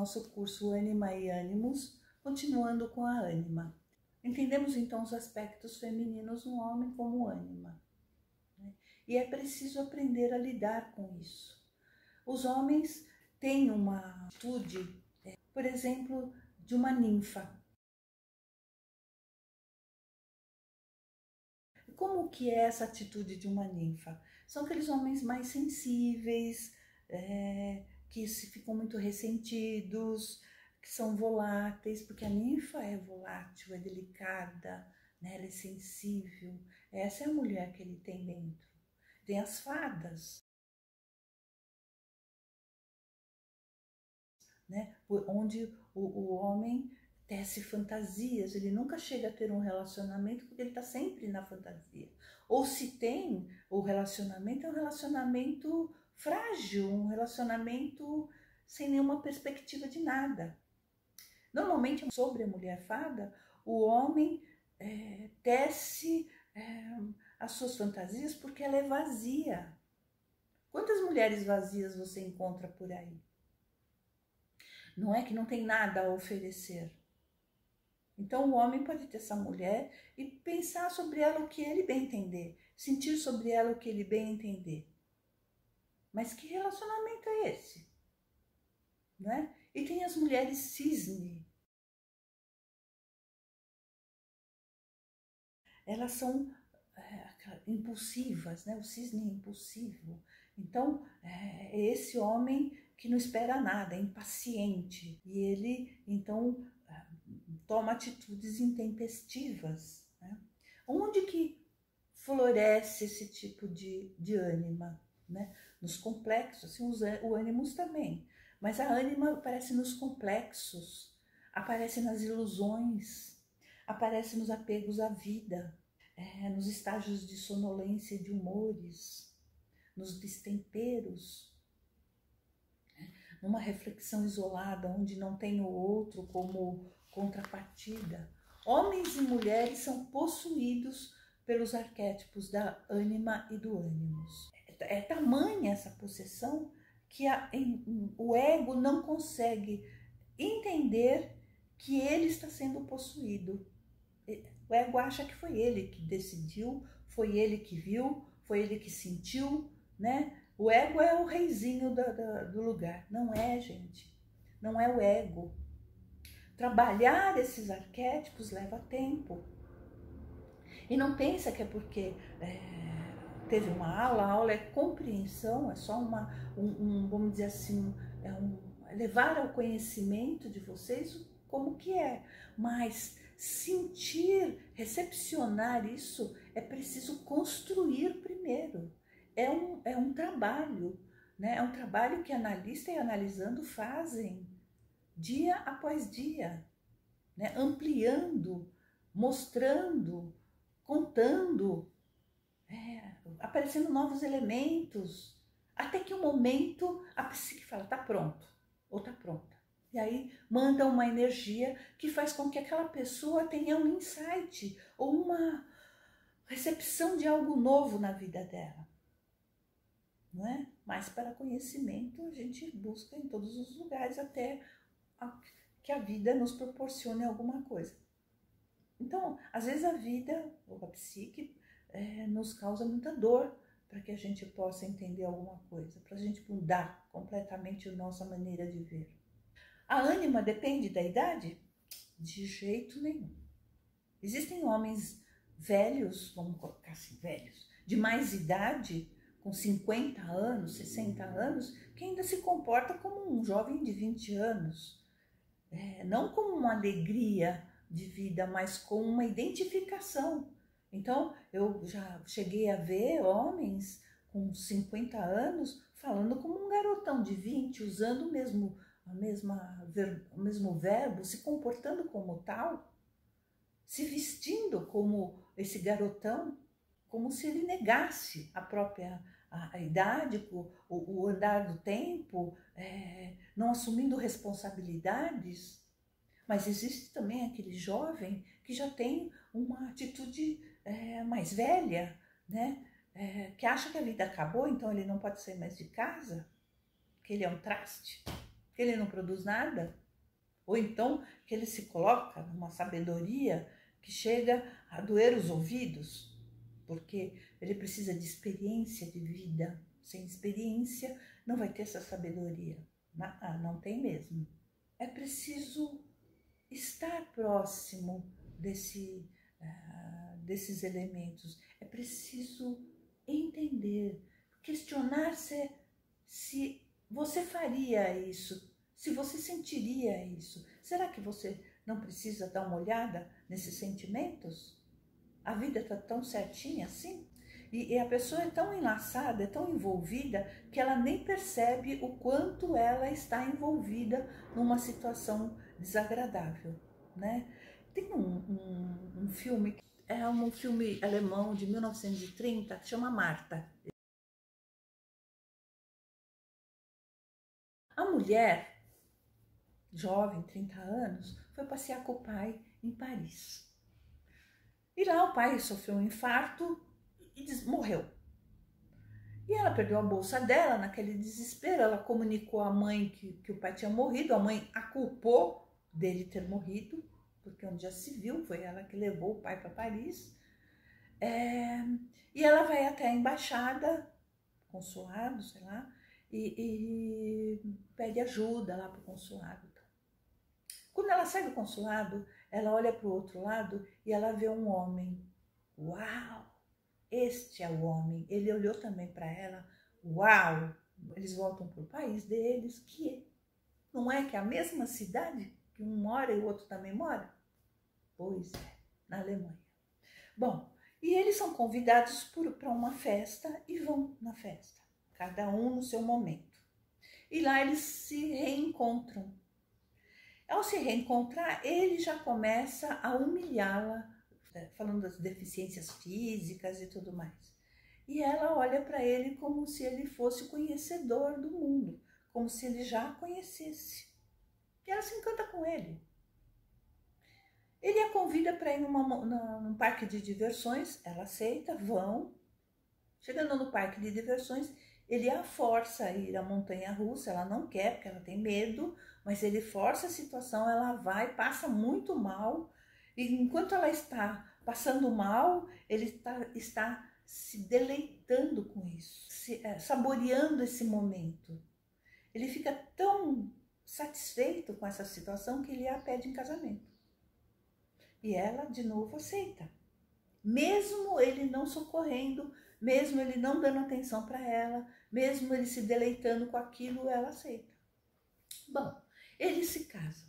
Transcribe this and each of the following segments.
nosso curso Ânima e Ânimos, continuando com a ânima. Entendemos então os aspectos femininos no homem como ânima, né? E é preciso aprender a lidar com isso. Os homens têm uma atitude, por exemplo, de uma ninfa. Como que é essa atitude de uma ninfa? São aqueles homens mais sensíveis, que ficam muito ressentidos, que são voláteis, porque a ninfa é volátil, é delicada, né? Ela é sensível. Essa é a mulher que ele tem dentro. Tem as fadas, né? Onde o homem tece fantasias, ele nunca chega a ter um relacionamento porque ele está sempre na fantasia. Ou se tem, o relacionamento é um relacionamento frágil, um relacionamento sem nenhuma perspectiva de nada. Normalmente, sobre a mulher fada, o homem tece as suas fantasias porque ela é vazia. Quantas mulheres vazias você encontra por aí? Não é que não tem nada a oferecer. Então o homem pode ter essa mulher e pensar sobre ela o que ele bem entender, sentir sobre ela o que ele bem entender. Mas que relacionamento é esse? Não é? E tem as mulheres cisne. Elas são impulsivas, né? O cisne é impulsivo. Então é esse homem que não espera nada, é impaciente. E ele, então, toma atitudes intempestivas, né? Onde que floresce esse tipo de ânima, né? Nos complexos, assim, o ânimos também. Mas a ânima aparece nos complexos, aparece nas ilusões, aparece nos apegos à vida, nos estágios de sonolência de humores, nos destemperos, numa reflexão isolada, onde não tem o outro como contrapartida. Homens e mulheres são possuídos pelos arquétipos da ânima e do ânimos. É tamanha essa possessão que o ego não consegue entender que ele está sendo possuído. O ego acha que foi ele que decidiu, foi ele que viu, foi ele que sentiu, né? O ego é o reizinho do lugar. Não é, gente. Não é o ego. Trabalhar esses arquétipos leva tempo. E não pensa que é porque teve uma aula, a aula é compreensão, é só vamos dizer assim, levar ao conhecimento de vocês como que é. Mas sentir, recepcionar isso, é preciso construir primeiro. É um trabalho, né? É um trabalho que analista e analisando fazem dia após dia, né? Ampliando, mostrando, contando, aparecendo novos elementos, até que um momento a psique fala, tá pronto, ou tá pronta. E aí manda uma energia que faz com que aquela pessoa tenha um insight ou uma recepção de algo novo na vida dela. Não é? Mas para conhecimento a gente busca em todos os lugares até que a vida nos proporcione alguma coisa. Então, às vezes a vida ou a psique nos causa muita dor para que a gente possa entender alguma coisa, para a gente mudar completamente a nossa maneira de ver. A ânima depende da idade? De jeito nenhum. Existem homens velhos, vamos colocar assim, velhos, de mais idade, com 50 anos, 60 anos, que ainda se comporta como um jovem de 20 anos. Não como uma alegria de vida, mas com uma identificação. Então, eu já cheguei a ver homens com 50 anos falando como um garotão de 20, usando o mesmo verbo, se comportando como tal, se vestindo como esse garotão, como se ele negasse a própria a idade, o andar do tempo, não assumindo responsabilidades. Mas existe também aquele jovem que já tem uma atitude mais velha, né? Que acha que a vida acabou, então ele não pode sair mais de casa, que ele é um traste. Que ele não produz nada? Ou então que ele se coloca numa sabedoria que chega a doer os ouvidos? Porque ele precisa de experiência de vida. Sem experiência não vai ter essa sabedoria. Não tem mesmo. É preciso estar próximo desses elementos. É preciso entender, questionar-se se você faria isso, se você sentiria isso. Será que você não precisa dar uma olhada nesses sentimentos? A vida está tão certinha assim? E a pessoa é tão enlaçada, é tão envolvida, que ela nem percebe o quanto ela está envolvida numa situação desagradável, né? Tem um filme, é um filme alemão de 1930, que chama Marta. A mulher, jovem, 30 anos, foi passear com o pai em Paris. E lá o pai sofreu um infarto e morreu. E ela perdeu a bolsa dela, naquele desespero, ela comunicou à mãe que o pai tinha morrido, a mãe a culpou dele ter morrido, porque onde já se viu, foi ela que levou o pai para Paris. E ela vai até a embaixada, consulado, sei lá, e pede ajuda lá para o consulado. Quando ela sai do consulado, ela olha para o outro lado e ela vê um homem. Uau! Este é o homem. Ele olhou também para ela. Uau! Eles voltam para o país deles, que não é que é a mesma cidade que um mora e o outro também mora? Pois é, na Alemanha. Bom, e eles são convidados para uma festa e vão na festa, cada um no seu momento. E lá eles se reencontram. Ao se reencontrar, ele já começa a humilhá-la, falando das deficiências físicas e tudo mais. E ela olha para ele como se ele fosse o conhecedor do mundo, como se ele já conhecesse. E ela se encanta com ele. Ele a convida para ir num parque de diversões, ela aceita, vão. Chegando no parque de diversões, ele a força a ir à montanha-russa, ela não quer, porque ela tem medo, mas ele força a situação, ela vai, passa muito mal, e enquanto ela está passando mal, ele está se deleitando com isso, saboreando esse momento. Ele fica tão satisfeito com essa situação que ele a pede em casamento. E ela, de novo, aceita. Mesmo ele não socorrendo, mesmo ele não dando atenção para ela, mesmo ele se deleitando com aquilo, ela aceita. Bom, eles se casam.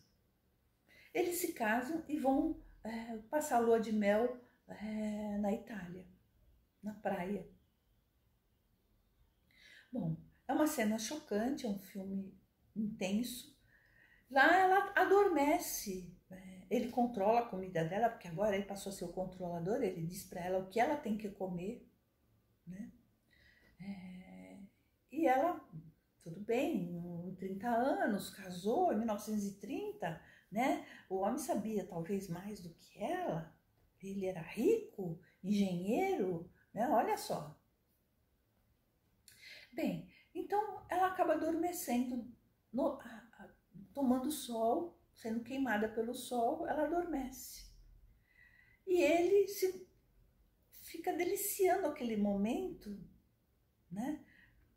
Eles se casam e vão passar a lua de mel na Itália, na praia. Bom, é uma cena chocante, é um filme intenso. Lá ela adormece. Ele controla a comida dela, porque agora ele passou a ser o controlador, ele diz para ela o que ela tem que comer, né? E ela, tudo bem, 30 anos, casou em 1930, né? O homem sabia talvez mais do que ela, ele era rico, engenheiro, né? Olha só. Bem, então ela acaba adormecendo, tomando sol, sendo queimada pelo sol, ela adormece. E ele fica deliciando aquele momento, né?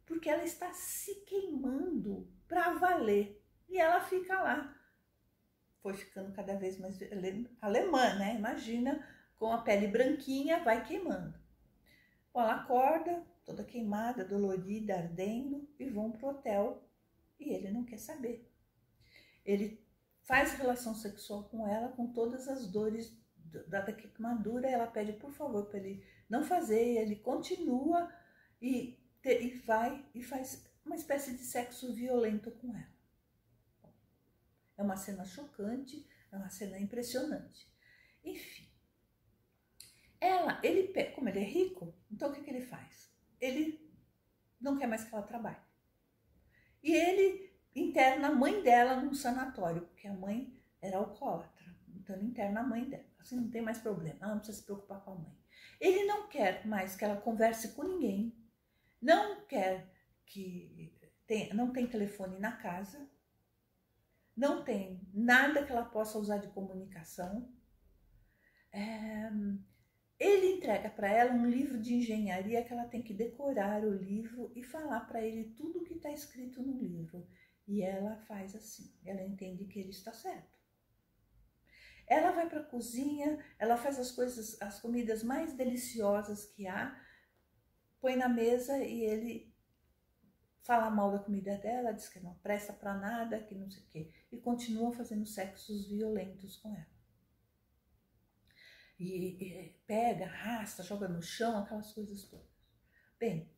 Porque ela está se queimando para valer. E ela fica lá. Foi ficando cada vez mais alemã, né? Imagina, com a pele branquinha, vai queimando. Bom, ela acorda, toda queimada, dolorida, ardendo, e vão pro hotel. E ele não quer saber. Ele faz relação sexual com ela, com todas as dores da queimadura. Ela pede, por favor, para ele não fazer. Ele continua e vai e faz uma espécie de sexo violento com ela. É uma cena chocante, é uma cena impressionante. Enfim, como ele é rico, então o que ele faz? Ele não quer mais que ela trabalhe. E ele interna a mãe dela num sanatório, porque a mãe era alcoólatra. Então ele interna a mãe dela. Assim não tem mais problema, ela não precisa se preocupar com a mãe. Ele não quer mais que ela converse com ninguém. Não quer não tem telefone na casa, não tem nada que ela possa usar de comunicação. Ele entrega para ela um livro de engenharia que ela tem que decorar o livro e falar para ele tudo o que está escrito no livro. E ela faz assim, ela entende que ele está certo. Ela vai para a cozinha, ela faz as comidas mais deliciosas que há, põe na mesa e ele fala mal da comida dela, diz que não presta para nada, que não sei o quê, e continua fazendo sexos violentos com ela. E pega, arrasta, joga no chão, aquelas coisas todas. Bem,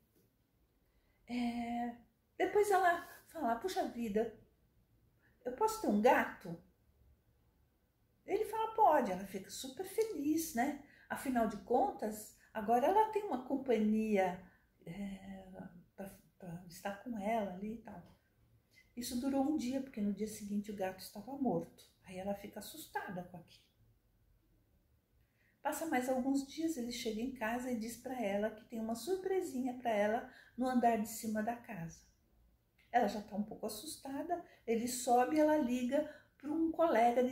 depois ela fala, puxa vida, eu posso ter um gato? Ele fala, pode, ela fica super feliz, né? Afinal de contas, agora ela tem uma companhia para estar com ela ali e tal. Isso durou um dia, porque no dia seguinte o gato estava morto. Aí ela fica assustada com aquilo. Passa mais alguns dias, ele chega em casa e diz para ela que tem uma surpresinha para ela no andar de cima da casa. Ela já está um pouco assustada, ele sobe e ela liga para um colega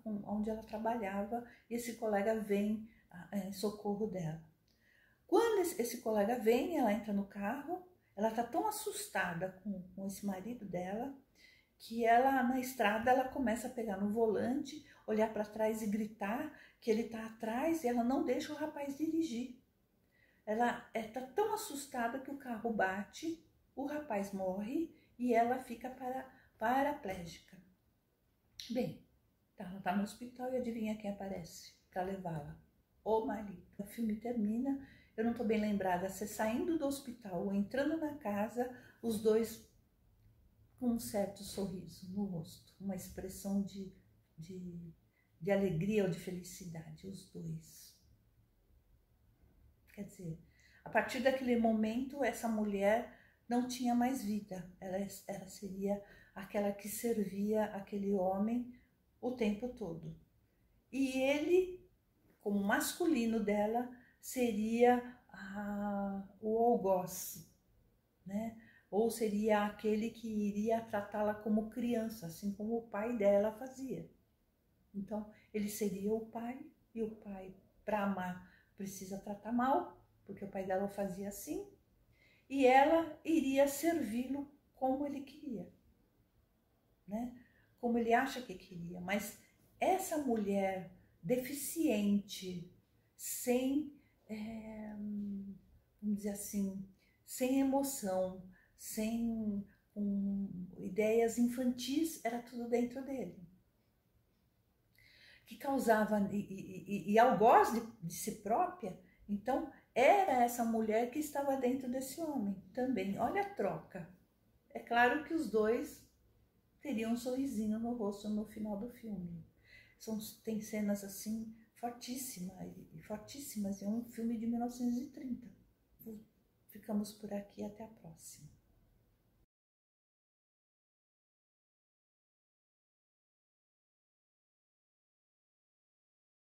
onde ela trabalhava, e esse colega vem em socorro dela. Quando esse colega vem, ela entra no carro, ela está tão assustada com esse marido dela, que ela, na estrada, ela começa a pegar no volante, olhar para trás e gritar que ele está atrás, e ela não deixa o rapaz dirigir. Ela está tão assustada que o carro bate, o rapaz morre e ela fica paraplégica. Bem, ela está no hospital e adivinha quem aparece para levá-la? O marido. O filme termina, eu não estou bem lembrada, se saindo do hospital ou entrando na casa, os dois com um certo sorriso no rosto, uma expressão de alegria ou de felicidade, os dois. Quer dizer, a partir daquele momento, essa mulher não tinha mais vida, ela seria aquela que servia aquele homem o tempo todo. E ele, como masculino dela, seria o algoz, né? Ou seria aquele que iria tratá-la como criança, assim como o pai dela fazia. Então, ele seria o pai, e o pai, para amar, precisa tratar mal, porque o pai dela fazia assim, e ela iria servi-lo como ele queria, né? Como ele acha que queria. Mas essa mulher deficiente, sem, vamos dizer assim, sem emoção, sem ideias infantis, era tudo dentro dele. Que causava, e algoz de si própria, então era essa mulher que estava dentro desse homem também. Olha a troca. É claro que os dois teriam um sorrisinho no rosto no final do filme. Tem cenas assim fortíssimas, é um filme de 1930. Ficamos por aqui, até a próxima.